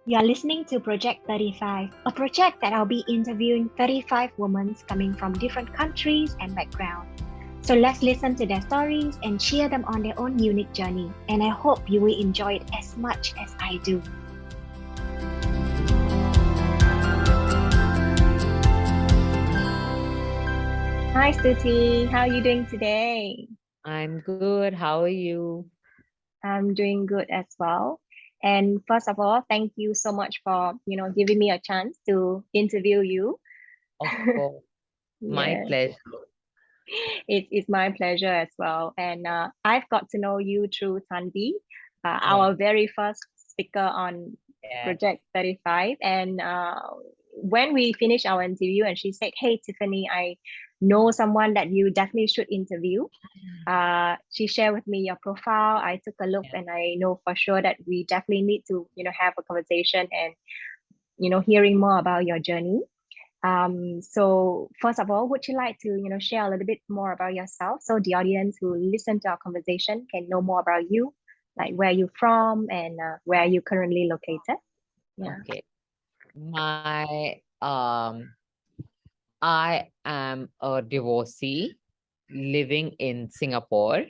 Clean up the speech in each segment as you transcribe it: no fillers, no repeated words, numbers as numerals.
You are listening to Project 35, a project that I'll be interviewing 35 women coming from different countries and backgrounds. So let's listen to their stories and cheer them on their own unique journey. And I hope you will enjoy it as much as I do. Hi, Stuti. How are you doing today? I'm good. How are you? I'm doing good as well. And first of all, thank you so much for, giving me a chance to interview you. Of course, my Yeah. pleasure. It's my pleasure as well. And I've got to know you through Sandy, Yes, our very first speaker on yes, Project 35. And when we finished our interview, and she said, "Hey, Tiffany, I know someone that you definitely should interview." She shared with me your profile. I took a look, yes. and I know for sure that we definitely need to, have a conversation and, hearing more about your journey. So first of all, would you like to, share a little bit more about yourself so the audience who listen to our conversation can know more about you, like where you're from and where you're currently located? Yeah. Okay. I am a divorcee living in Singapore.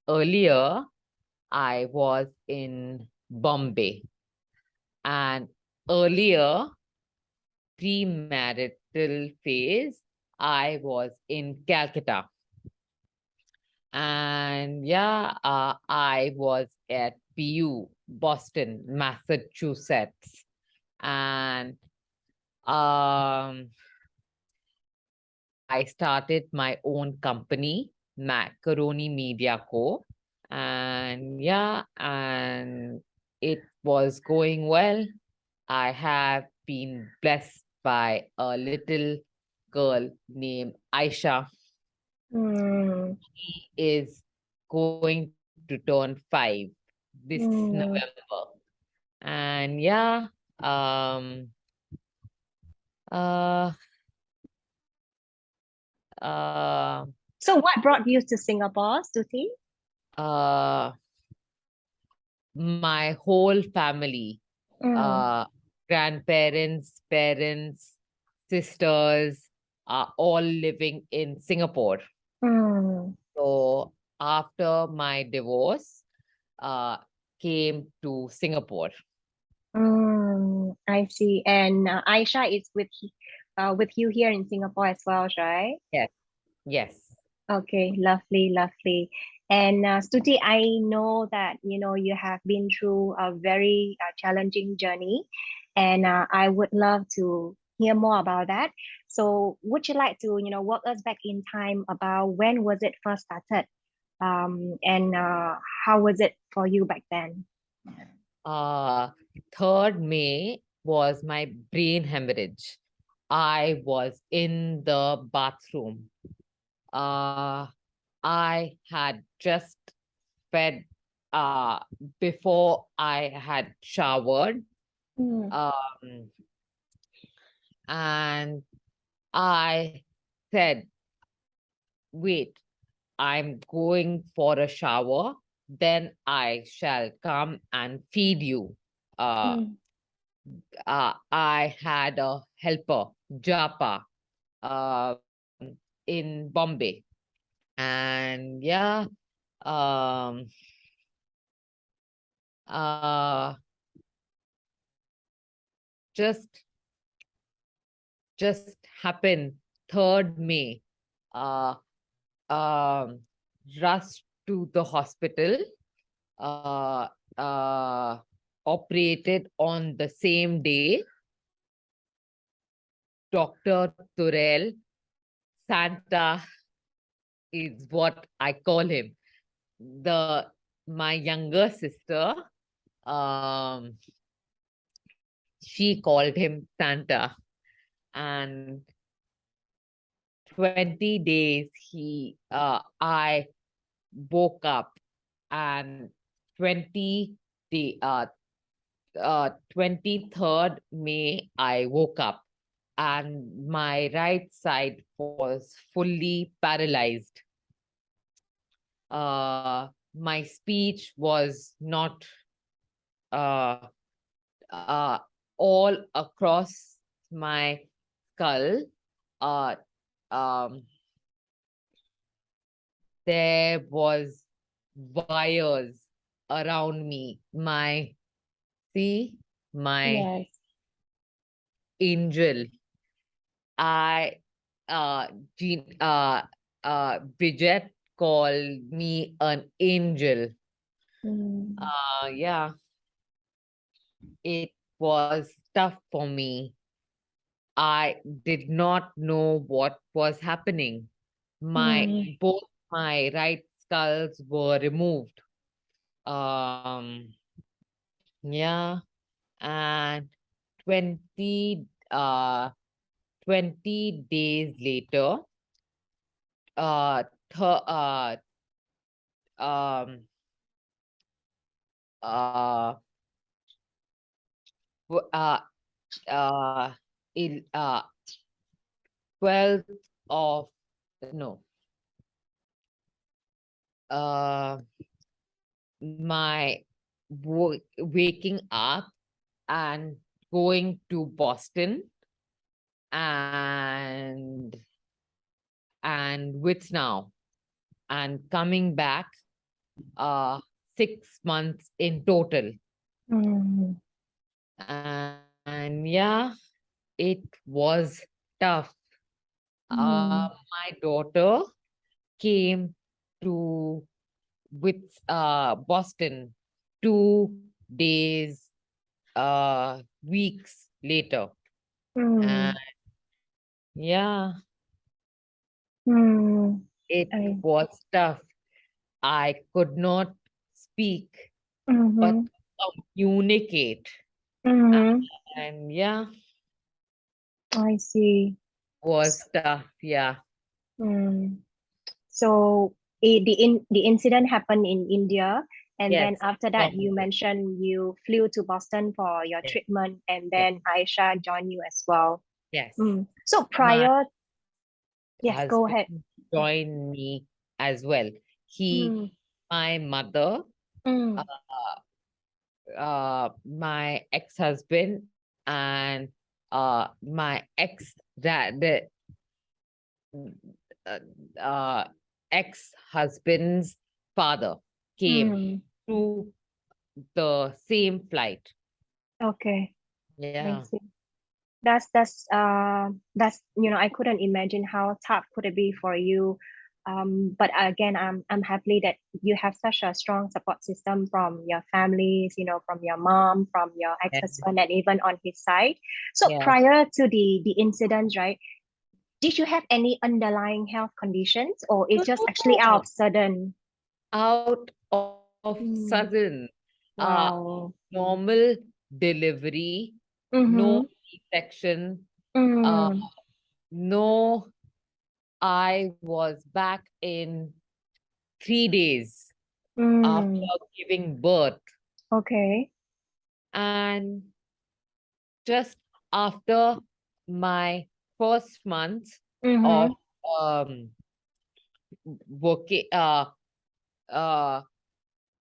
Earlier, I was in Bombay, and earlier, premarital phase, I was in Calcutta. And yeah, I was at PU, Boston, Massachusetts. And I started my own company, Macaroni Media Co. And yeah, and it was going well. I have been blessed by a little girl named Aisha. Mm, She is going to turn 5 this mm, November. And yeah, um, uh, uh, So what brought you to Singapore, Stuti? uh, my whole family, Mm, uh, grandparents, parents, sisters are all living in Singapore. mm, So after my divorce, uh, came to Singapore. I see. And Aisha is with you here in Singapore as well, right? Yes, yes. Okay, lovely, lovely. And Stuti, I know that you have been through a very challenging journey, and I would love to hear more about that. So, would you like to walk us back in time about when was it first started, and how was it for you back then? Uh, 3rd May was my brain hemorrhage. I was in the bathroom. Uh, I had just fed before I had showered. Mm, Um, and I said, wait, I'm going for a shower, then I shall come and feed you. Uh, mm, I had a helper, Japa, in Bombay. And yeah, um, uh, just just happened 3rd May. Uh, um, rushed to the hospital, uh, uh, operated on the same day. Dr. Turel Santa is what I call him. The My younger sister, um, she called him Santa, and 20 days I woke up, and 20 day 23rd May I woke up, and my right side was fully paralyzed. My speech was not uh, all across my skull. Uh, um, there was wires around me. See, my Yes. angel. I, Bridget called me an angel. Mm. Yeah, it was tough for me. I did not know what was happening. Mm. Both my right skulls were removed. Um, yeah, and 20 uh 20 days later, uh th- uh um uh w- uh in 12th of no uh my waking up and going to Boston and with now and coming back uh 6 months in total. Mm. And yeah, it was tough. Mm. My daughter came to with Boston 2 days, weeks later. And Mm. yeah, Mm. it I. was tough. I could not speak, but Mm-hmm. communicate. Mm-hmm. And yeah, I see. was tough. Yeah. Mm. So the incident happened in India, and then Yes. after that, you Communicate. mentioned you flew to Boston for your Yes. treatment, and Yes. then Aisha joined you as well. Yes. Mm. So My prior, yes, go husband ahead. joined me as well. Mm. My mother, uh, Mm. my ex-husband, and my ex that the uh, uh, ex-husband's father came Mm. to the same flight. Okay, I Yeah. see. That's I couldn't imagine how tough could it be for you. But again, I'm happy that you have such a strong support system from your families, from your mom, from your Yes. ex-husband, and even on his side. So Yes. prior to the incident, right, did you have any underlying health conditions, or it's just actually out No, of sudden? out of Mm. sudden, uh, Wow. normal delivery, no Mm-hmm. C-section, uh, Mm. no, I was back in 3 days after Mm. giving birth. Okay. And just after my first month of Mm-hmm. um working, uh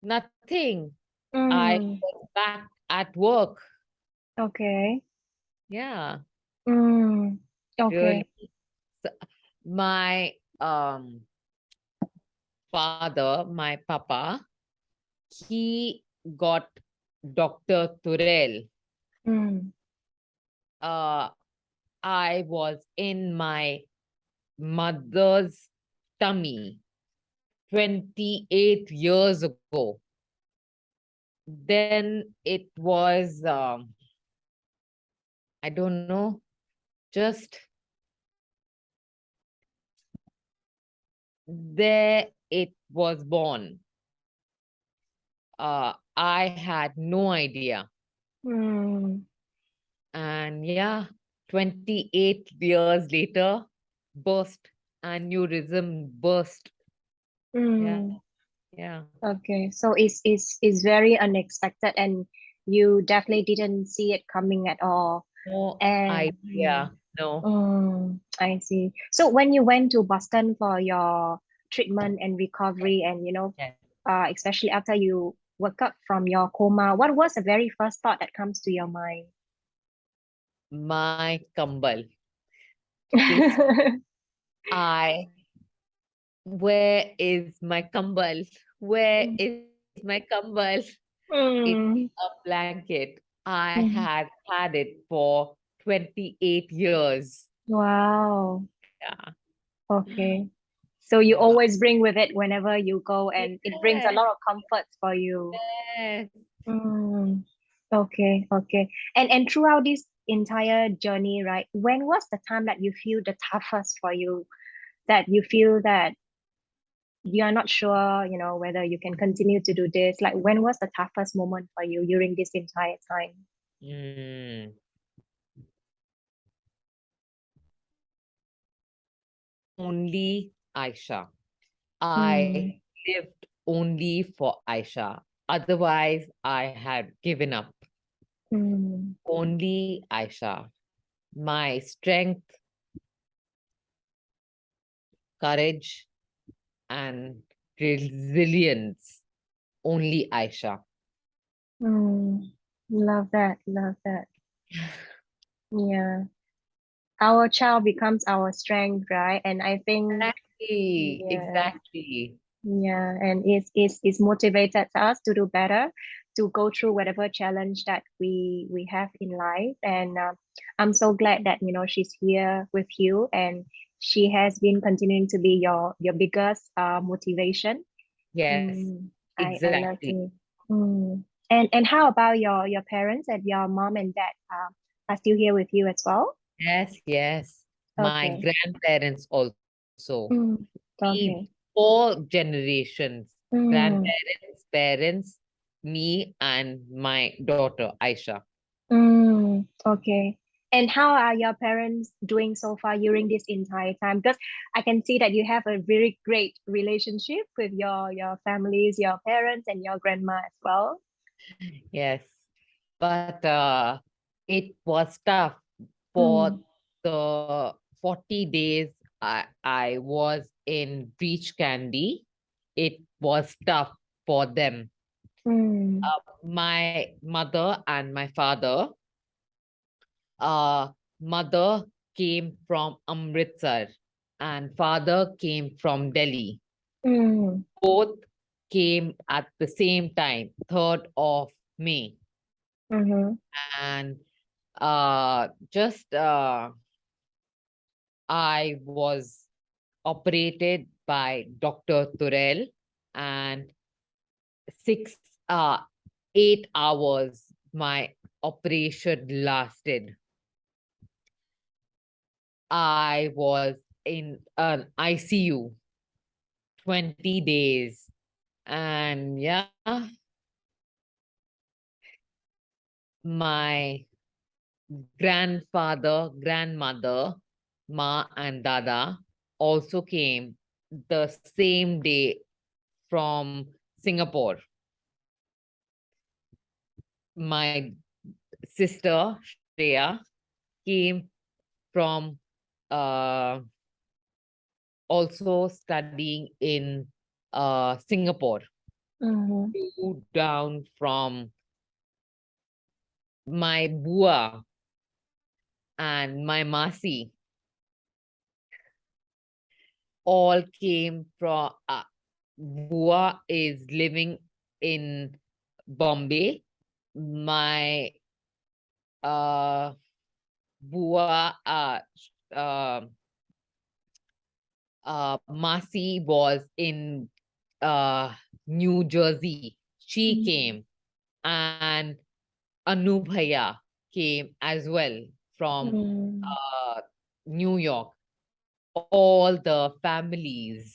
nothing. I Mm. was back at work. Okay. Yeah, Mm. really. Okay. S- My father, my papa, he got Dr. Turel. Mm. Uh, I was in my mother's tummy 28 years ago. Then it was, I don't know, just there it was born. I had no idea. Mm. And yeah, 28 years later, burst, aneurysm burst. Yeah, Mm. yeah. Okay. So it's very unexpected, and you definitely didn't see it coming at all. No And idea. No. I see. So when you went to Boston for your treatment and recovery, and Yes. especially after you woke up from your coma, what was the very first thought that comes to your mind? My kambal. This I Where is my kambal? Where is my kambal? It's a Mm, blanket. I mm. had it for 28 years. Wow. Yeah. Okay. So you Yeah. always bring with it whenever you go, and it brings a Yes. lot of comforts for you. Yes. Mm. Okay, okay. And throughout this entire journey, right, when was the time that you feel the toughest for you? That you feel that you are not sure, whether you can continue to do this? Like, when was the toughest moment for you during this entire time? Mm. Only Aisha. Mm, I lived only for Aisha. Otherwise, I had given up. mm, Only Aisha. My strength, courage, and resilience. Only Aisha. mm. Love that, love that. Yeah. Our child becomes our strength, right? And I think, Exactly. yeah, Exactly. yeah, and it's motivated us to do better, to go through whatever challenge that we have in life. And I'm so glad that she's here with you, and she has been continuing to be your biggest motivation. Yes. Mm, I love Exactly. to. Mm. And how about your parents, and your mom and dad are still here with you as well? Yes, yes. My Okay. grandparents also. Mm. Me, Okay. 4 generations. Mm. Grandparents, parents, me, and my daughter, Aisha. Mm, okay. And how are your parents doing so far during this entire time? Because I can see that you have a very great relationship with your families, your parents, and your grandma as well. Yes. But it was tough for Mm, the 40 days I was in Beach Candy. It was tough for them. mm, My mother and my father, uh, mother came from Amritsar and father came from Delhi. mm, Both came at the same time, 3rd of May. mm-hmm, And just I was operated by Dr. Turel, and 8 hours my operation lasted. I was in an ICU 20 days. And yeah, my grandfather, grandmother, Ma and Dada also came the same day from Singapore. My sister, Shreya, came from uh, also studying in Singapore. mm-hmm, Flew down from my bua and my masi, all came from bua is living in Bombay. My uh, bua Masi was in uh, New Jersey. She mm, came, and Anubhaya came as well from mm, uh, New York. All the families.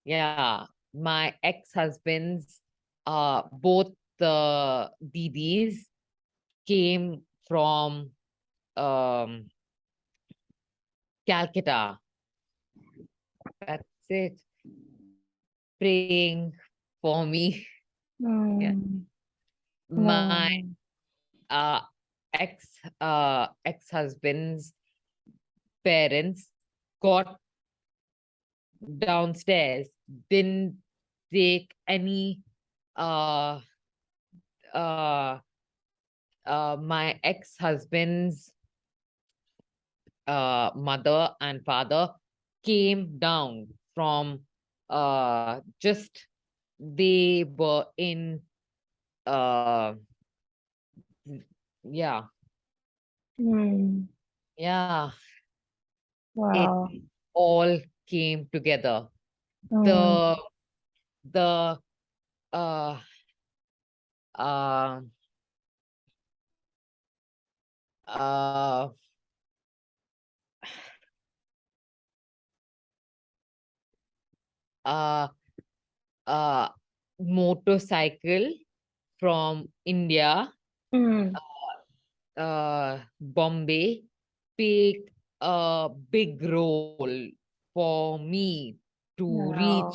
Yeah, my ex-husbands, both the Didis came from um, Calcutta. That's it. Praying for me. Yeah. mm. My Wow. uh, ex-husband's parents got downstairs, didn't take any uh, uh, my ex-husband's mother and father came down from just they were in uh yeah, Mm. yeah, it Wow. all came together. Mm. The the uh uh uh uh uh motorcycle from India, Mm. Bombay, played a big role for me to Wow.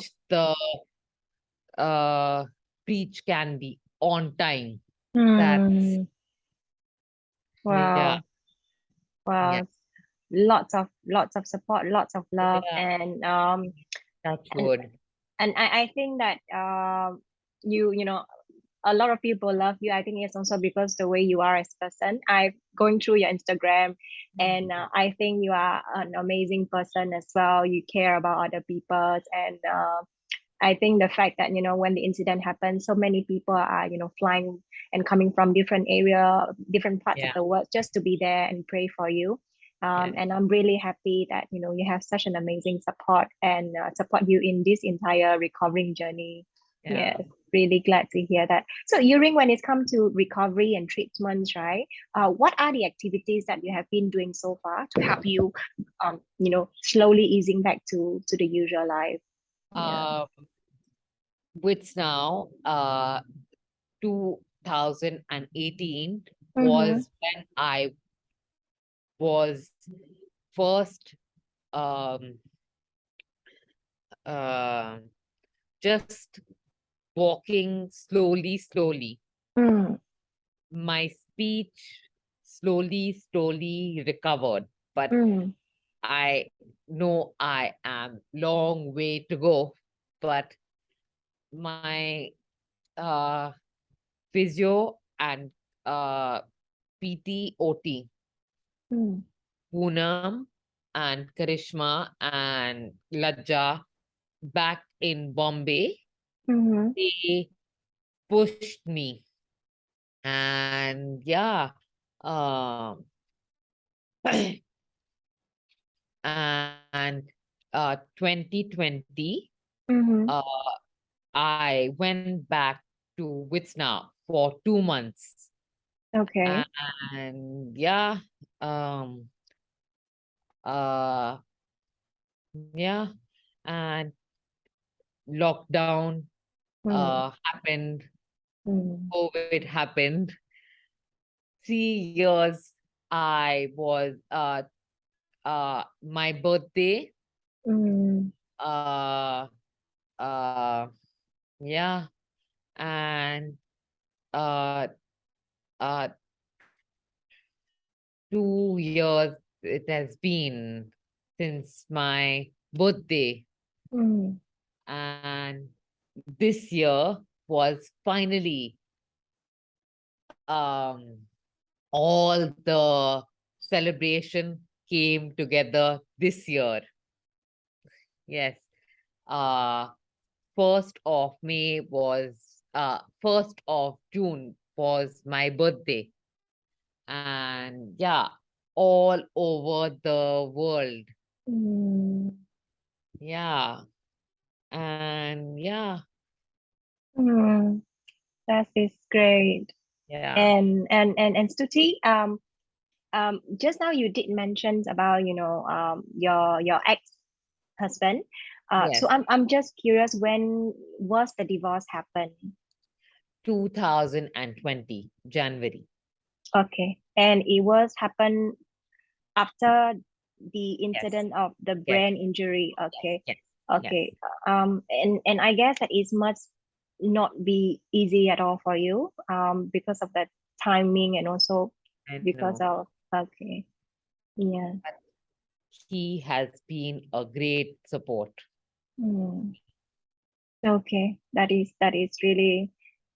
uh, reach Candy on time. That's Mm. yeah, Wow. yeah, Wow. Lots of support, lots of love, yeah. That's and good. I think that you know a lot of people love you. I think it's also because the way you are as a person. I'm going through your Instagram, and I think you are an amazing person as well. You care about other people, and I think the fact that when the incident happened, so many people are flying and coming from different area, different parts of Yeah, the world just to be there and pray for you. yeah, And I'm really happy that you have such an amazing support and support you in this entire recovering journey. yeah. Yes, really glad to hear that. So, Yuring, when it comes to recovery and treatments, right? What are the activities that you have been doing so far to help you, slowly easing back to the usual life? Yeah. Um, which now 2018 Mm-hmm. was when I was first um uh just walking slowly. Mm, My speech slowly recovered, but mm, I know I am long way to go. But my uh, physio and uh, PT, OT, mm, Poonam and Karishma and Lajja back in Bombay, mm-hmm, they pushed me. And yeah, um, and 2020, mm-hmm. uh, I went back to Witsna for 2 months. Okay. And yeah, um, uh, yeah, and lockdown Mm, happened, mm, COVID happened. 3 years I was my birthday, mm, uh uh yeah, and uh uh 2 years it has been since my birthday, mm, and this year was finally all the celebration came together this year. Yes. Uh 1st of May was 1st of June was my birthday. And yeah, all over the world. mm, Yeah. And yeah, mm. That is great. yeah. And Stuti, just now you did mention about your ex-husband. So Yes. I'm just curious, when was the divorce happen? 2020, January. Okay, and it was happen after the Yes. incident of the Yes. brain injury. Yes. Okay. Yes. Yes. Okay. And I guess that it must not be easy at all for you, because of the timing and also I because know. of, okay. Yeah. But he has been a great support. Hmm. Okay. That is really.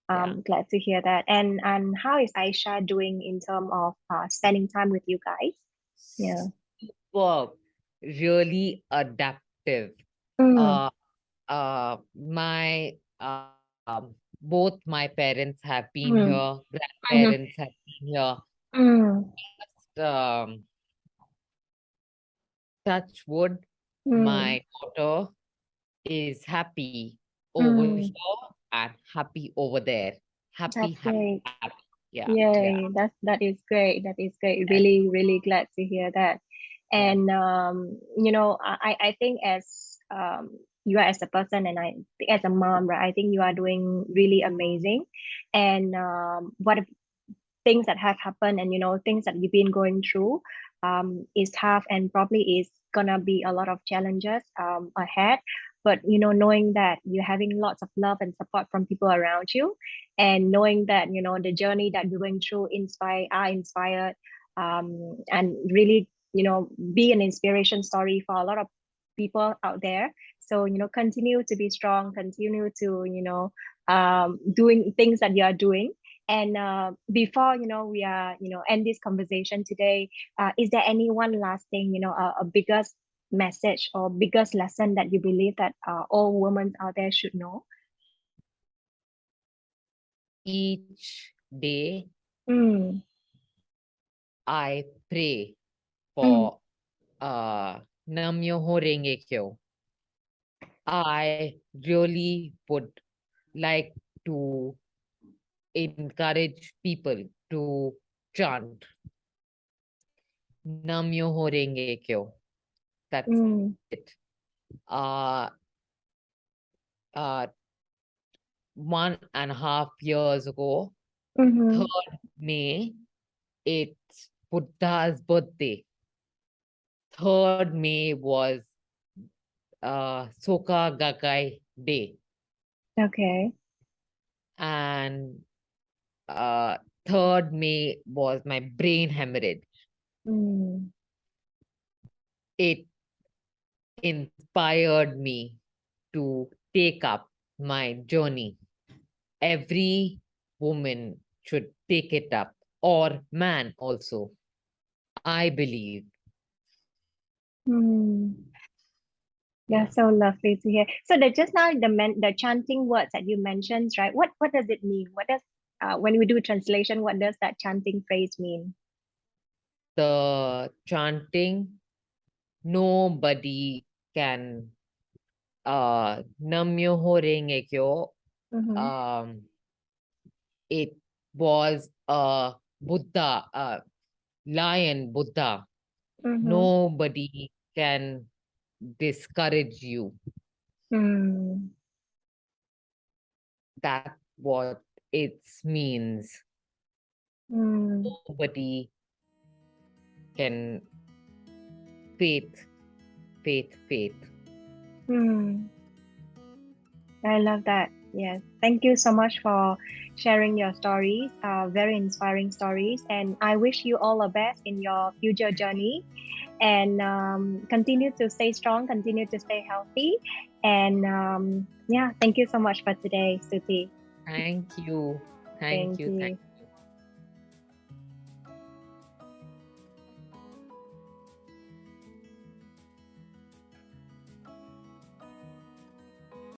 Glad to hear that. And how is Aisha doing in terms of spending time with you guys? Yeah. Superb, really adaptive. Mm, Uh, my both my parents have been here, mm, mhm, grandparents have been here. mm, Just, touch wood, mm, my daughter is happy over mm. here and happy over there. Happy, That's happy, great. happy. Yeah, yeah. Yay, that is great. That is great. Yes, Really, really glad to hear that. yes. And I think as you are as a person and I think as a mom, right? I think you are doing really amazing. And what things that have happened and things that you've been going through is tough and probably is gonna be a lot of challenges ahead, but knowing that you're having lots of love and support from people around you, and knowing that the journey that you're going through are inspired, and really be an inspiration story for a lot of people out there. So continue to be strong, continue to doing things that you are doing. And before we are end this conversation today, is there any one last thing, a biggest message or biggest lesson that you believe that all women out there should know? Each day Mm, I pray mm, for Nam Myoho Renge Kyo. I really would like to encourage people to chant Nam Myoho Renge Kyo. That's mm, it. Uh, uh, 1.5 years ago, mm-hmm, 3rd May, it's Buddha's birthday. 3rd May was Soka Gakkai Day. okay. And 3rd May was my brain hemorrhage. Mm, It inspired me to take up my journey. Every woman should take it up, or man also, I believe. mm. Yeah, Yeah. so lovely to hear. So the just now the chanting words that you mentioned, right? What does it mean? What does when we do translation, what does that chanting phrase mean? The chanting, nobody can Nam Myoho Renge Kyo. Mm-hmm, Um, it was a Buddha, a lion Buddha. mm-hmm, Nobody can discourage you. mm, That's what it means. mm, Nobody can faith, faith, faith. mm. I love that. Yes. Thank you so much for sharing your stories, very inspiring stories. And I wish you all the best in your future journey, and continue to stay strong, continue to stay healthy. And yeah, thank you so much for today, Stuti. Thank you. Thank Thank you. Thank you.